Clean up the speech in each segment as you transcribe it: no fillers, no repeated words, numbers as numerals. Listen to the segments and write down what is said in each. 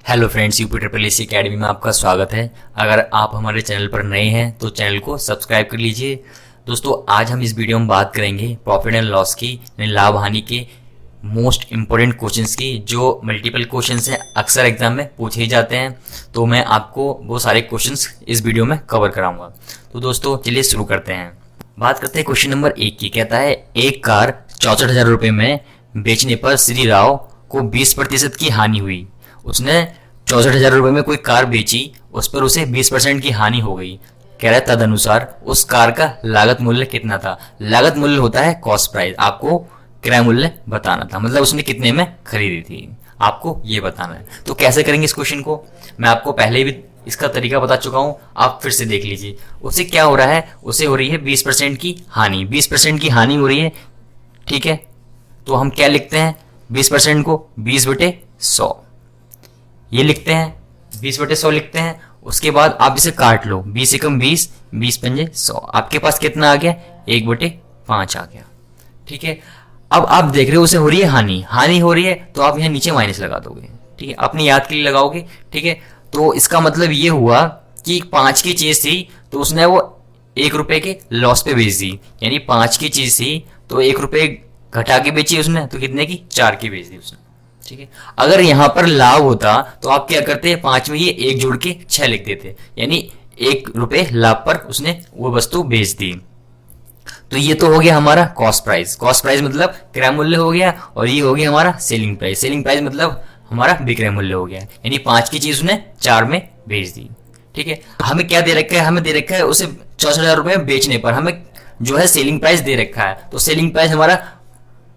Hello friends, UP triple AC academy में आपका स्वागत है। अगर आप हमारे चैनल पर नए हैं तो चैनल को सब्सक्राइब कर लीजिए। दोस्तों, आज हम इस वीडियो में बात करेंगे प्रॉफिट एंड लॉस की, यानी लाभ हानि के मोस्ट इंपॉर्टेंट क्वेश्चंस की, जो मल्टीपल क्वेश्चंस हैं, अक्सर एग्जाम में पूछे ही जाते हैं। तो मैं आपको वो सारे क्वेश्चंस इस वीडियो में कवर कराऊंगा। तो दोस्तों चलिए शुरू करते हैं। बात करते हैं क्वेश्चन नंबर 1 की। कहता है एक कार 64,000 रुपये में बेचने पर श्री राव को 20% की हानि हुई। उसने 64,000 रुपये में कोई कार बेची, उस पर उसे 20% की हानि हो गई। कह रहा है तदनुसार उस कार का लागत मूल्य कितना था। लागत मूल्य होता है कॉस्ट प्राइस, आपको क्रय मूल्य बताना था, मतलब उसने कितने में खरीदी थी, आपको ये बताना है। तो कैसे करेंगे इस क्वेश्चन को, मैं आपको पहले भी इसका तरीका बता चुका हूं, आप फिर से देख लीजिए। उसे क्या हो रहा है, उसे हो रही है 20% की हानि, 20% की हानि हो रही है, ठीक है। तो हम क्या लिखते हैं 20% को 20/100 ये लिखते हैं, 20/100 लिखते हैं। उसके बाद आप इसे काट लो, 20 एकम 20, 20 पंजे 100, आपके पास कितना आ गया 1/5 आ गया, ठीक है। अब आप देख रहे हो उसे हो रही है हानि, हानि हो रही है तो आप यहाँ नीचे माइनस लगा दोगे, ठीक है, अपनी याद के लिए लगाओगे, ठीक है। तो इसका मतलब ये हुआ कि 5 की चीज थी तो उसने वो 1 रुपए के लॉस पे बेच दी, यानी 5 की चीज थी तो 1 रुपए घटा के बेची उसने, तो कितने की 4 की बेच दी उसने, ठीक है। अगर यहां पर लाभ होता तो आप क्या करते, 5 में ये 1 जोड़ के 6 लिख देते, यानी 1 रुपए लाभ पर उसने वो वस्तु बेच दी। तो ये तो हो गया हमारा कॉस्ट प्राइस, कॉस्ट प्राइस मतलब क्रय मूल्य हो गया, और ये हो गया हमारा सेलिंग प्राइस, सेलिंग प्राइस मतलब हमारा विक्रय मूल्य हो गया, यानी 5 की चीज उसने 4 में बेच दी, ठीक है। हमें क्या दे रखा है, हमें दे रखा है उसे 64,000 रुपए बेचने पर हमें जो है सेलिंग प्राइस दे रखा है। तो सेलिंग प्राइस हमारा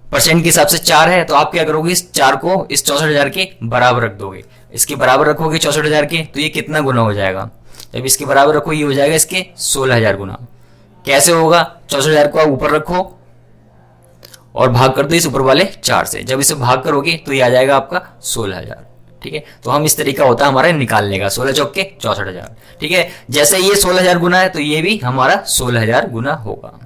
परसेंट के हिसाब से 4 है, तो आप क्या करोगे, इस 4 को इस 64,000 के बराबर रख दोगे। इसके बराबर रखोगे 64,000 के, तो ये कितना गुना हो जाएगा, जब इसके बराबर रखो ये हो जाएगा इसके 16,000 गुना। कैसे होगा, 64,000 को आप ऊपर रखो और भाग कर दो इस ऊपर वाले 4 से, जब इसे भाग करोगे तो ये आ जाएगा आपका 16,000, ठीक है। तो हम इस तरीका होता है हमारा निकालने का, 16 चौक के 64,000, ठीक है। जैसे ये 16,000 गुना है तो ये भी हमारा 16,000 गुना होगा।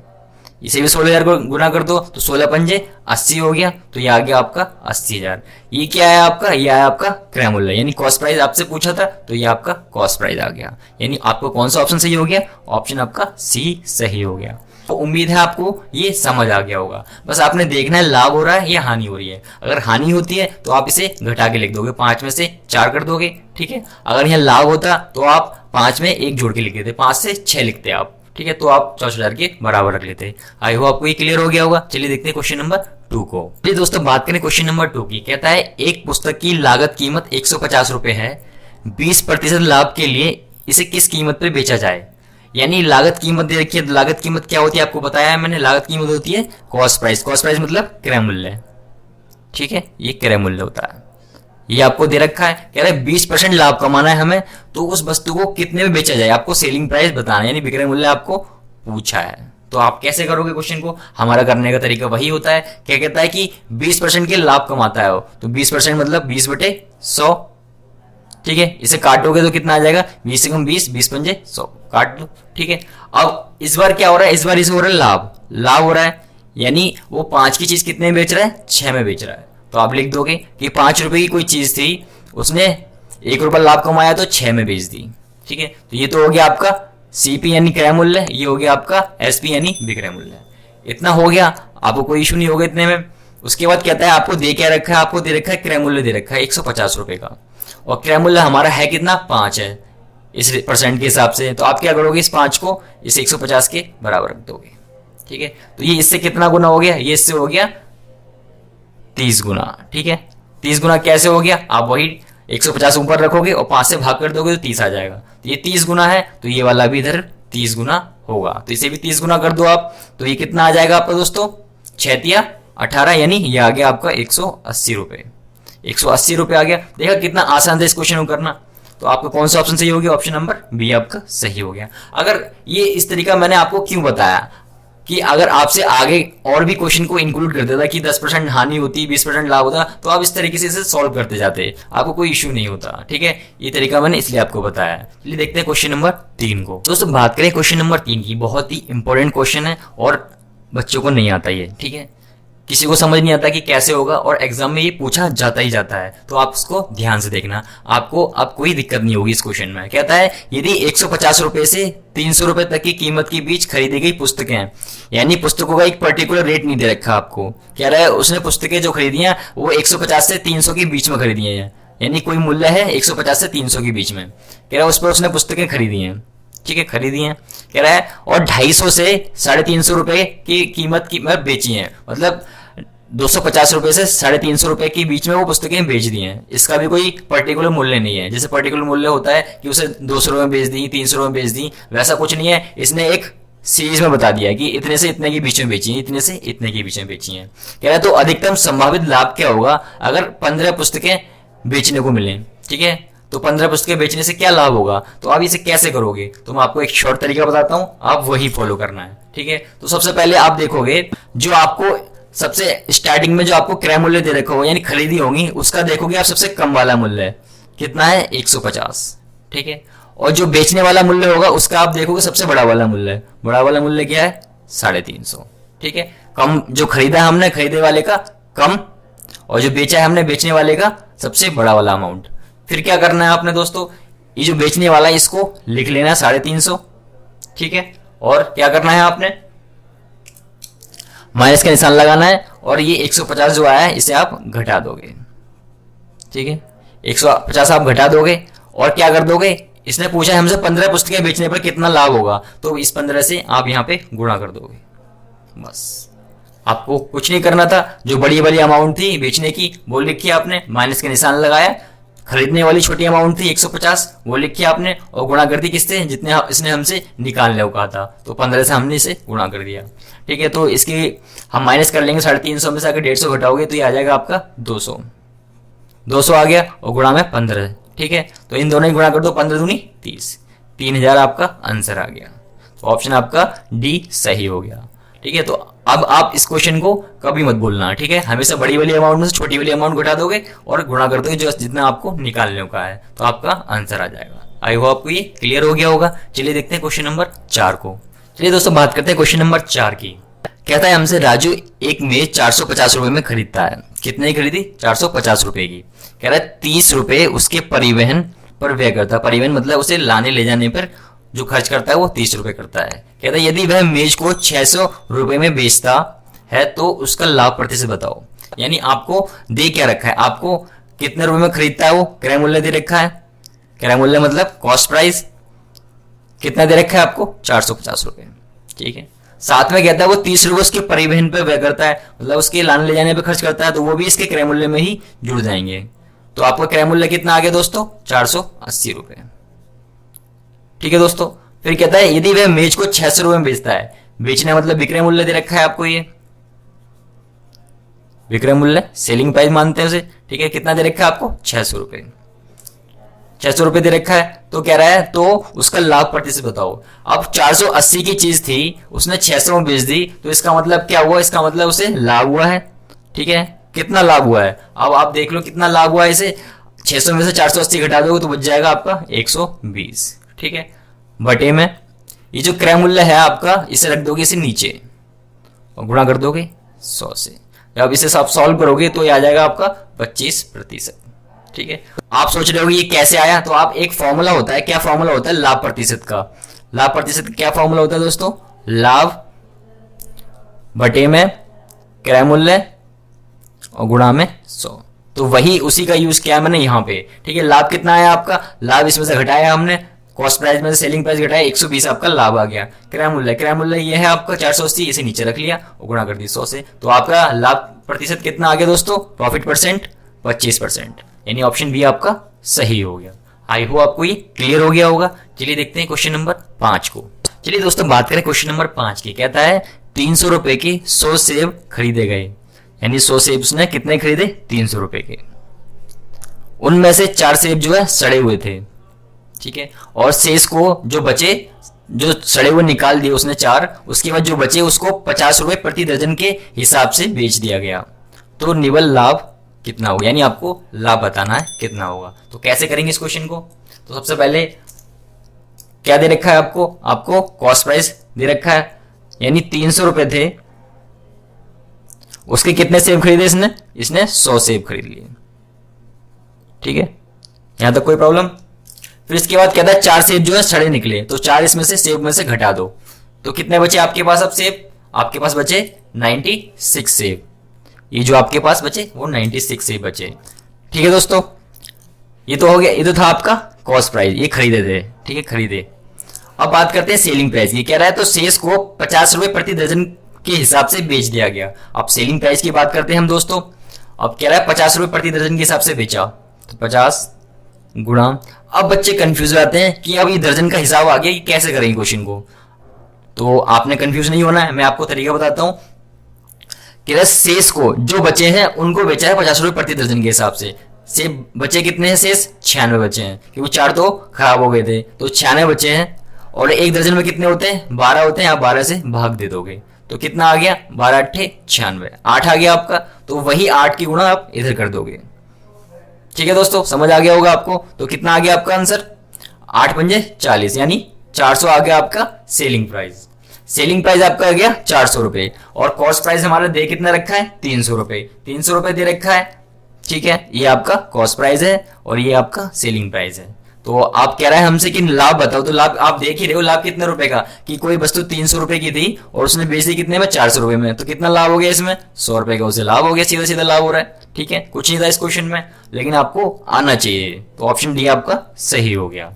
इसे भी 16,000 को गुना कर दो तो 16 पंजे 80 हो गया, तो ये आ गया आपका 80,000। ये क्या है आपका, ये आया आपका क्रय मूल्य, यानी कॉस्ट प्राइस आपसे पूछा था तो ये आपका कॉस्ट प्राइस आ गया। यानी आपको कौन सा ऑप्शन सही हो गया, ऑप्शन आपका सी सही हो गया। तो उम्मीद है आपको ये समझ आ गया होगा। बस आपने देखना है लाभ हो रहा है या हानि हो रही है। अगर हानि होती है तो आप इसे घटा के लिख दोगे, 5 में से 4 कर दोगे, ठीक है। अगर यहाँ लाभ होता तो आप 5 में 1 जोड़ के लिख देते, 5 से 6 लिखते आप, ठीक है। तो आप 64,000 के बराबर रख लेते। आई होप आपको ये क्लियर हो गया होगा। चलिए देखते हैं क्वेश्चन नंबर 2 को। चलिए दोस्तों बात करें क्वेश्चन नंबर 2 की। कहता है एक पुस्तक की लागत कीमत 150 रुपए है, 20% लाभ के लिए इसे किस कीमत पर बेचा जाए। यानी लागत कीमत दे रखी है, लागत कीमत क्या होती है आपको बताया है मैंने, लागत कीमत होती है कॉस्ट प्राइस, कॉस्ट प्राइस मतलब क्रय मूल्य, ठीक है, ये क्रय मूल्य होता है। ये आपको दे रखा है, कह रहा है 20% लाभ कमाना है हमें, तो उस वस्तु को कितने में बेचा जाए, आपको सेलिंग प्राइस बताना है, यानी विक्रय मूल्य आपको पूछा है। तो आप कैसे करोगे क्वेश्चन को, हमारा करने का तरीका वही होता है। क्या कहता है कि 20% के लाभ कमाता है वो, तो 20% मतलब 20/100, ठीक है। इसे काटोगे तो कितना आ जाएगा, 20 एकम 20, 20 पंजे 100, काट दो, ठीक है। अब इस बार क्या हो रहा है, इस बार इसे हो रहा है लाभ, लाभ हो रहा है, यानी वो 5 की चीज कितने में बेच रहा है, 6 में बेच रहा है। तो आप लिख दोगे कि 5 रुपए की कोई चीज थी, उसने 1 रुपया लाभ कमाया तो 6 में बेच दी, ठीक है। तो ये तो हो गया आपका सीपी यानी क्रय मूल्य, ये हो गया आपका एसपी यानी विक्रय मूल्य। इतना हो गया, आपको कोई इशू नहीं होगा इतने में। उसके बाद कहता है आपको दे क्या रखा है, आपको दे रखा है क्रय मूल्य दे रखा है 150 रुपए का, और क्रय मूल्य हमारा है कितना 5 है इस परसेंट के हिसाब से। तो आप क्या करोगे, इस 5 को इस 150 के बराबर रख दोगे, ठीक है। तो ये इससे कितना गुना हो गया, ये इससे हो गया 30 गुना, ठीक है। 30 गुना कैसे हो गया, आप वही 150 ऊपर रखोगे और 5 से भाग कर दोगे तो 30 आ जाएगा। तो ये 30 गुना है, तो ये वाला भी इधर 30 गुना होगा, तो इसे भी 30 गुना कर दो आप, तो ये कितना आ जाएगा आपका दोस्तों 6 18, यानी ये आ गया आपका 180 रुपए, 180 रुपए आ गया। देखा कितना आसान था इस क्वेश्चन को करना। तो आपका कौन सा ऑप्शन सही हो गया, ऑप्शन नंबर बी आपका सही हो गया। अगर ये इस तरीका मैंने आपको क्यों बताया कि अगर आपसे आगे और भी क्वेश्चन को इंक्लूड कर देता कि 10% हानि होती, 20% लाभ होता, तो आप इस तरीके से इसे सॉल्व करते जाते, आपको कोई इश्यू नहीं होता, ठीक है। ये तरीका मैंने इसलिए आपको बताया। चलिए देखते हैं क्वेश्चन नंबर 3 को। दोस्तों बात करें क्वेश्चन नंबर 3 की, बहुत ही इंपॉर्टेंट क्वेश्चन है और बच्चों को नहीं आता ये, ठीक है। किसी को समझ नहीं आता कि कैसे होगा, और एग्जाम में ये पूछा जाता ही जाता है, तो आप उसको ध्यान से देखना, आपको अब कोई दिक्कत नहीं होगी इस क्वेश्चन में। कहता है यदि 150 रुपए से 300 रुपए तक की कीमत के बीच खरीदी गई पुस्तकें, यानी पुस्तकों का एक पर्टिकुलर रेट नहीं दे रखा आपको, कह रहा है उसने पुस्तकें जो खरीदी हैं वो 150 से 300 के बीच में खरीदी हैं, यानी कोई मूल्य है 150 से 300 के बीच में, कह रहा है उस पर उसने पुस्तकें खरीदी हैं, ठीक है, खरीदी हैं, कह रहा है, और 250 से 350 रुपए की कीमत की में बेची हैं, मतलब 250 रुपए से 350 रुपए के बीच में वो पुस्तकें बेच दी हैं। इसका भी कोई पर्टिकुलर मूल्य नहीं है, जैसे पर्टिकुलर मूल्य होता है कि उसे 200 रुपए में बेच दी, 300 रुपए में बेच दी, वैसा कुछ नहीं है। इसने एक सीरीज में बता दिया है कि इतने से इतने के बीच में बेची है, इतने से इतने के बीच में बेची है। कह रहा है तो अधिकतम संभावित लाभ क्या होगा अगर 15 पुस्तकें बेचने को मिले, ठीक है, तो 15 पुस्तकें बेचने से क्या लाभ होगा, तो आप इसे कैसे करोगे, तो मैं आपको एक शॉर्ट तरीका बताता हूं, आप वही फॉलो करना है, ठीक है। तो सबसे पहले आप देखोगे जो आपको सबसे स्टार्टिंग में जो आपको क्रय मूल्य दे रखा होगा, यानी खरीदी होगी, उसका देखोगे आप सबसे कम वाला मूल्य कितना है 150, ठीक है, और जो बेचने वाला मूल्य होगा उसका आप देखोगे सबसे बड़ा वाला मूल्य, बड़ा वाला मूल्य क्या है 350, ठीक है। कम जो खरीदा है हमने खरीदे वाले का कम, और जो बेचा है हमने बेचने वाले का सबसे बड़ा वाला अमाउंट। फिर क्या करना है आपने दोस्तों, ये जो बेचने वाला है इसको लिख लेना है 350, ठीक है, और क्या करना है आपने माइनस का निशान लगाना है, और ये 150 जो आया है इसे आप घटा दोगे, ठीक है, 150 आप घटा दोगे, और क्या कर दोगे, इसने पूछा है हमसे 15 पुस्तकें बेचने पर कितना लाभ होगा, तो इस 15 से आप यहाँ पे गुणा कर दोगे, बस आपको कुछ नहीं करना था। जो बड़ी बड़ी अमाउंट थी बेचने की वो लिखी आपने, माइनस का निशान लगाया, खरीदने वाली छोटी अमाउंट थी 150 वो लिखी आपने, और गुणा कर दी किससे, जितने इसने हमसे निकालने को कहा था, तो 15 से हमने इसे गुणा कर दिया, ठीक है। तो इसकी हम माइनस कर लेंगे, 350 में से अगर 150 घटाओगे तो ये आ जाएगा आपका 200 आ गया, और गुणा में 15, ठीक है, तो इन दोनों ही गुणा कर दो, 15 दूनी 30, 3000 आपका आंसर आ गया। तो ऑप्शन आपका डी सही हो गया, ठीक है। तो अब आप इस क्वेश्चन को कभी मत भूलना, ठीक है, हमेशा बड़ी वाली अमाउंट में से छोटी वाली अमाउंट घटा दोगे और गुणा कर दोगे जो जितना आपको निकालने का है, तो आपका आंसर आ जाएगा। आई होप आपको ये क्लियर हो गया होगा। चलिए देखते हैं क्वेश्चन नंबर 4 को। चलिए दोस्तों बात करते हैं क्वेश्चन नंबर 4 की। कहता है हमसे राजू एक मेज 450 रुपए में खरीदता है, कितने की खरीदी 450 रुपए की, कह रहा है 30 रुपए उसके परिवहन पर व्यय करता है, परिवहन मतलब उसे लाने ले जाने पर जो खर्च करता है वो 30 रुपए करता है। कहता है यदि वह मेज को 600 रुपए में बेचता है तो उसका लाभ प्रतिशत बताओ, यानी आपको दे क्या रखा है, आपको कितने रुपए में खरीदता है वो क्रय मूल्य दे रखा है, क्रय मूल्य मतलब कॉस्ट प्राइस कितना दे रखा है आपको 450 रुपए, ठीक है। साथ में कहता है वो 30 रुपए उसके परिवहन पे व्यय करता है, मतलब उसके लाने ले जाने पे खर्च करता है, तो वो भी इसके क्रय मूल्य में ही जुड़ जाएंगे। तो आपका क्रय मूल्य कितना आ गया दोस्तों 480 रुपए, ठीक है दोस्तों। फिर कहता है यदि वह मेज को 600 रुपए में बेचता है, बेचना मतलब विक्रय मूल्य दे रखा है आपको, ये विक्रय मूल्य सेलिंग प्राइस मानते हैं उसे, ठीक है, कितना दे रखा है आपको 600 रुपए, 600 रुपए दे रखा है। तो कह रहा है तो उसका लाभ प्रतिशत बताओ। अब 480 की चीज थी उसने 600 में बेच दी, तो इसका मतलब क्या हुआ, इसका मतलब उसे लाभ हुआ है, ठीक है, कितना लाभ हुआ है। अब आप देख लो कितना लाभ हुआ है, इसे 600 में से 480 घटा दोगे तो बच जाएगा आपका 120, ठीक है, बटे में ये जो क्रय मूल्य है आपका इसे रख दोगे इसे नीचे और गुणा कर दोगे 100 से। अब इसे आप सॉल्व करोगे तो ये आ जाएगा आपका 25%, ठीक है। आप सोच रहे हो ये कैसे आया, तो आप एक फॉर्मूला होता है, क्या फॉर्मूला होता है लाभ प्रतिशत का, लाभ प्रतिशत क्या फॉर्मूला होता है दोस्तों, लाभ बटे में क्रय मूल्य और गुणा में 100, तो वही उसी का यूज किया मैंने यहाँ पे, ठीक है। लाभ कितना आया आपका, लाभ इसमें से घटाया हमने, कॉस्ट प्राइस में से सेलिंग प्राइस घटाया, 120 आपका लाभ आ गया। क्रय मूल्य ये है आपका 480, इसे नीचे रख लिया और गुणा कर दी 100 से, तो आपका लाभ प्रतिशत कितना आ गया दोस्तों, प्रॉफिट परसेंट 25%, यानी ऑप्शन बी आपका सही हो गया। आई होप आपको ये क्लियर हो गया होगा। चलिए देखते हैं क्वेश्चन नंबर 5 को। चलिए दोस्तों बात करें क्वेश्चन नंबर 5 की। कहता है 300 रुपए के 100 सेब खरीदे गए, यानी 100 सेब उसने कितने खरीदे 300 रुपए के, उनमें से 4 सेब जो है सड़े हुए थे, ठीक है, और शेष को जो बचे जो सड़े हुए निकाल दिए उसने 4, उसके बाद जो बचे उसको 50 रुपए प्रति दर्जन के हिसाब से बेच दिया गया, तो निवल लाभ कितना होगा, यानी आपको लाभ बताना है कितना होगा। तो कैसे करेंगे इस क्वेश्चन को, तो सबसे पहले क्या दे रखा है आपको कॉस्ट प्राइस दे रखा है, यानी 300 रुपए थे उसके कितने सेब खरीदे इसने? इसने 100 सेब खरीद लिए। ठीक है, यहां तक कोई प्रॉब्लम? फिर इसके बाद कहता है 4 सेब जो है सड़े निकले, तो 4 इसमें से सेब में से घटा दो, तो कितने बचे आपके पास अब सेब? आपके पास बचे 96 सेब। ये जो आपके पास बचे वो 96 सेब बचे। ठीक है दोस्तों, ये तो हो गया, ये तो था आपका कॉस्ट प्राइस, ये खरीदे थे। ठीक है, खरीदे। अब बात करते हैं सेलिंग प्राइस। ये कह रहा है तो शेष को 50 रुपए प्रति दर्जन के हिसाब से बेच दिया गया। अब सेलिंग प्राइस की बात करते हैं हम दोस्तों। अब कह रहा है 50 रुपए प्रति दर्जन के हिसाब से बेचा, तो 50 गुणा। अब बच्चे कंफ्यूज हो जाते हैं कि अब ये दर्जन का हिसाब आ गया, कि कैसे करेंगे क्वेश्चन को। तो आपने कंफ्यूज नहीं होना है, मैं आपको तरीका बताता हूं। कह रहा है शेष को जो बचे हैं उनको बेचा है 50 रुपए प्रति दर्जन के हिसाब से। सेब बचे कितने हैं शेष? 96 बचे हैं, क्योंकि 4 तो खराब हो गए थे, तो 96 बचे हैं। और एक दर्जन में कितने होते हैं? 12 होते हैं। आप 12 से भाग दे दोगे तो कितना आ गया? 12 अट्ठे 96, 8 आ गया आपका। तो वही 8 की गुणा आप इधर कर दोगे। ठीक है दोस्तों, समझ आ गया होगा आपको। तो कितना आ गया आपका आंसर? 8 पंजे 40, यानी 400 आ गया आपका सेलिंग प्राइस। सेलिंग प्राइस आपका आ गया 400 रुपए, और कॉस्ट प्राइस हमारा दे कितना रखा है? 300 रुपए। 300 रुपए दे रखा है। ठीक है, ये आपका कॉस्ट प्राइस है और ये आपका सेलिंग प्राइस है। तो आप कह रहा है हमसे कि लाभ बताओ, तो लाभ आप देख ही रहे हो, लाभ कितने रुपए का, कि कोई वस्तु 300 रुपए की थी और उसने बेच दी कितने में? 400 रुपए में। तो कितना लाभ हो गया इसमें? 100 रुपए का उसे लाभ हो गया, सीधा सीधा लाभ हो रहा है। ठीक है, कुछ नहीं था इस क्वेश्चन में, लेकिन आपको आना चाहिए। तो ऑप्शन डी आपका सही हो गया।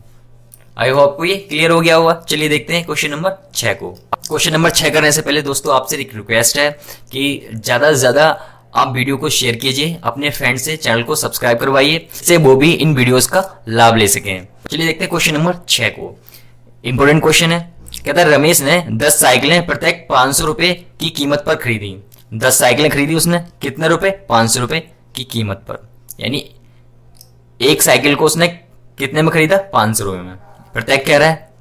आई होप आपको ये क्लियर हो गया होगा। चलिए देखते हैं क्वेश्चन नंबर 6 को। क्वेश्चन नंबर 6 करने से पहले दोस्तों आपसे एक रिक्वेस्ट है कि ज्यादा से ज्यादा आप वीडियो को शेयर कीजिए, अपने फ्रेंड से चैनल को सब्सक्राइब करवाइए, इससे वो भी इन वीडियोस का लाभ ले सकें। चलिए देखते हैं क्वेश्चन नंबर 6 को। इंपॉर्टेंट क्वेश्चन है। कहता है रमेश ने 10 साइकिलें प्रत्येक 500 रुपए की कीमत पर खरीदी। 10 साइकिलें खरीदी उसने, कितने रुपए? 500 रुपए की कीमत पर, यानी एक साइकिल को उसने कितने में खरीदा? 500 रुपए में। प्रत्येक कह रहा है।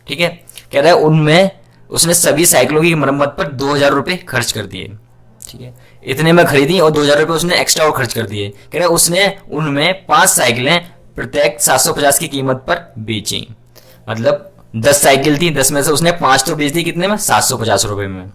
ठीक है, कह रहा है उनमें उसने सभी साइकिलों की मरम्मत पर 2000 रुपए खर्च कर दिए। ठीक है, इतने में खरीदी और 2000 रुपए उसने एक्स्ट्रा और खर्च कर दिए। कह रहे उसने उनमें 5 साइकिलें प्रत्येक 750 की कीमत पर बेची। मतलब 10 साइकिल थी, 10 में से उसने 5 तो बेच दी, कितने में? 750 रुपए में।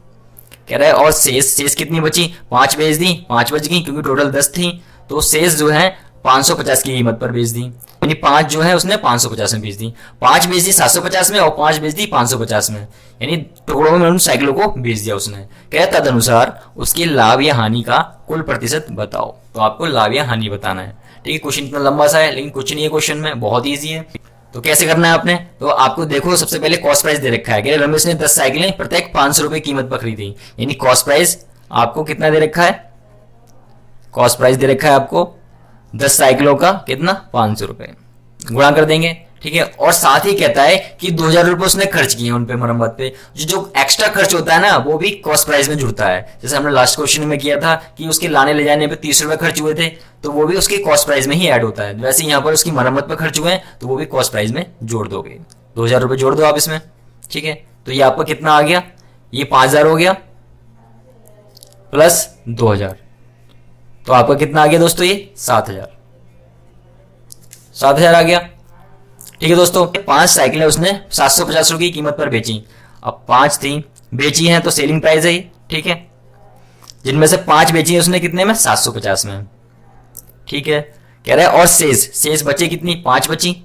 कह रहा है और शेष कितनी बची? 5 बेच दी, 5 बच गई, क्योंकि टोटल 10 थी, तो शेष जो है 550 की कीमत पर बेच दी। यानी 5 जो है उसने 550 में बेच दी। 5 बेच दी 750 में और 5 बेच दी 550 में, यानी टुकड़ों में उन साइकिलों को बेच दिया उसने। कह तदनुसार उसके लाभ या हानि का कुल प्रतिशत बताओ। तो आपको लाभ या हानि बताना है। ठीक है, क्वेश्चन इतना लंबा सा है, लेकिन कुछ नहीं है क्वेश्चन में, बहुत ईजी है। तो कैसे करना है आपने? तो आपको देखो, सबसे पहले कॉस्ट प्राइस दे रखा है कि रमेश ने 10 साइकिलें प्रत्येक 500 रुपए कीमत पर खरीदी, यानी कॉस्ट प्राइस आपको कितना दे रखा है? कॉस्ट प्राइस दे रखा है आपको 10 साइकिलों का कितना? 500 रुपए। गुणा कर देंगे। ठीक है, और साथ ही कहता है कि 2000 रुपए उसने खर्च किए उन पे मरम्मत पे। जो एक्स्ट्रा खर्च होता है ना, वो भी कॉस्ट प्राइस में जुड़ता है। जैसे हमने लास्ट क्वेश्चन में किया था कि उसके लाने ले जाने पे 30 रुपए खर्च हुए थे, तो वो भी उसके कॉस्ट प्राइस में ही ऐड होता है। वैसे यहाँ पर उसकी मरम्मत पे खर्च हुए हैं, तो वो भी कॉस्ट प्राइस में जोड़ दोगे। 2000 रुपए जोड़ दो आप इसमें। ठीक है, तो ये आपका कितना आ गया? ये 5000 हो गया प्लस 2000, तो आपका कितना आ गया दोस्तों? ये 7000 आ गया। ठीक है दोस्तों, 5 साइकिलें उसने 750 रुपए की कीमत पर बेची। अब 5 थी बेची हैं, तो सेलिंग प्राइस है ये। ठीक है, जिनमें से 5 बेची है उसने कितने में? 750 में। ठीक है, कह रहा है और शेष बचे कितनी? 5 बची,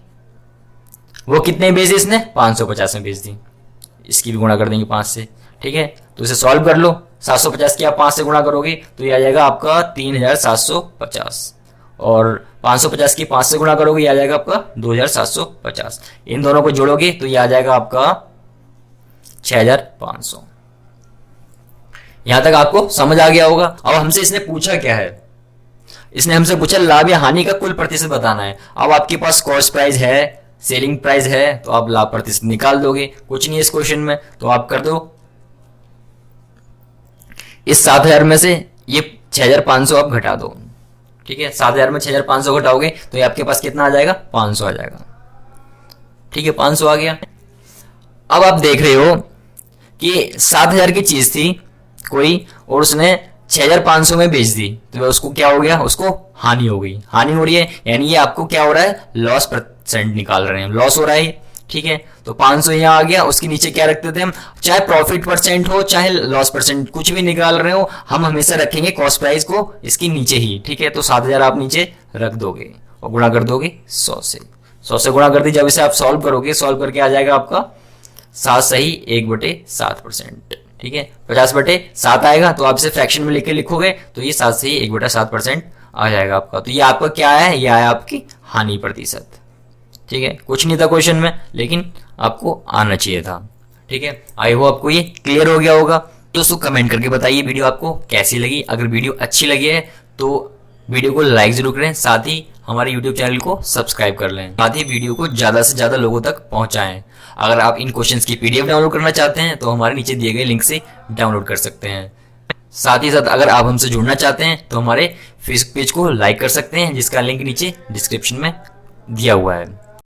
वो कितने बेच दी इसने? 550 में बेच दी। इसकी भी गुणा कर देंगे 5 से। ठीक है, तो इसे सॉल्व कर लो। 750 की आप 5 से गुणा करोगे तो ये आ जाएगा आपका 3750, और 550 की 5 से गुणा करोगे ये आ जाएगा आपका 2750। इन दोनों को जोड़ोगे तो ये आ जाएगा आपका 6500। यहां तक आपको समझ आ गया होगा। अब हमसे इसने पूछा क्या है? इसने हमसे पूछा लाभ या हानि का कुल प्रतिशत बताना है। अब आपके पास कॉस्ट प्राइस है, सेलिंग प्राइस है, तो आप लाभ प्रतिशत निकाल दोगे। कुछ नहीं है इस क्वेश्चन में, तो आप कर दो। इस 7000 में से ये 6500 आप घटा दो। ठीक है, 7000 में 6500 घटाओगे तो ये आपके पास कितना आ जाएगा? 500 आ जाएगा। ठीक है, 500 आ गया। अब आप देख रहे हो कि 7000 की चीज थी कोई, और उसने 6500 में बेच दी, तो उसको क्या हो गया? उसको हानि हो गई। हानि हो रही है, यानी ये आपको क्या हो रहा है? लॉस परसेंट निकाल रहे हैं, लॉस हो रहा है। ठीक है, तो 500 यहाँ आ गया। उसके नीचे क्या रखते थे हम, चाहे प्रॉफिट परसेंट हो चाहे लॉस परसेंट, कुछ भी निकाल रहे हो, हम हमेशा रखेंगे कॉस्ट प्राइस को इसके नीचे ही। ठीक है, तो 7000 आप नीचे रख दोगे और गुणा कर दोगे 100 से। 100 से गुणा कर दी, जब इसे आप सॉल्व करोगे, सॉल्व करके आ जाएगा आपका 7 सही 1/7%। ठीक है, 50/7 आएगा, तो आप इसे फ्रैक्शन में लेके लिखोगे तो ये 7 सही 1/7% आ जाएगा आपका। तो ये आपका क्या है, ये आया आपकी हानि प्रतिशत। ठीक है, कुछ नहीं था क्वेश्चन में, लेकिन आपको आना चाहिए था। ठीक है, आई होप आपको ये क्लियर हो गया होगा। दोस्तों कमेंट करके बताइए वीडियो आपको कैसी लगी। अगर वीडियो अच्छी लगी है तो वीडियो को लाइक जरूर करें, साथ ही हमारे यूट्यूब चैनल को सब्सक्राइब कर लें, साथ ही वीडियो को ज्यादा से ज्यादा लोगों तक पहुंचाएं। अगर आप इन क्वेश्चंस की पीडीएफ डाउनलोड करना चाहते हैं तो हमारे नीचे दिए गए लिंक से डाउनलोड कर सकते हैं। साथ ही साथ अगर आप हमसे जुड़ना चाहते हैं तो हमारे फेसबुक पेज को लाइक कर सकते हैं, जिसका लिंक नीचे डिस्क्रिप्शन में दिया हुआ है।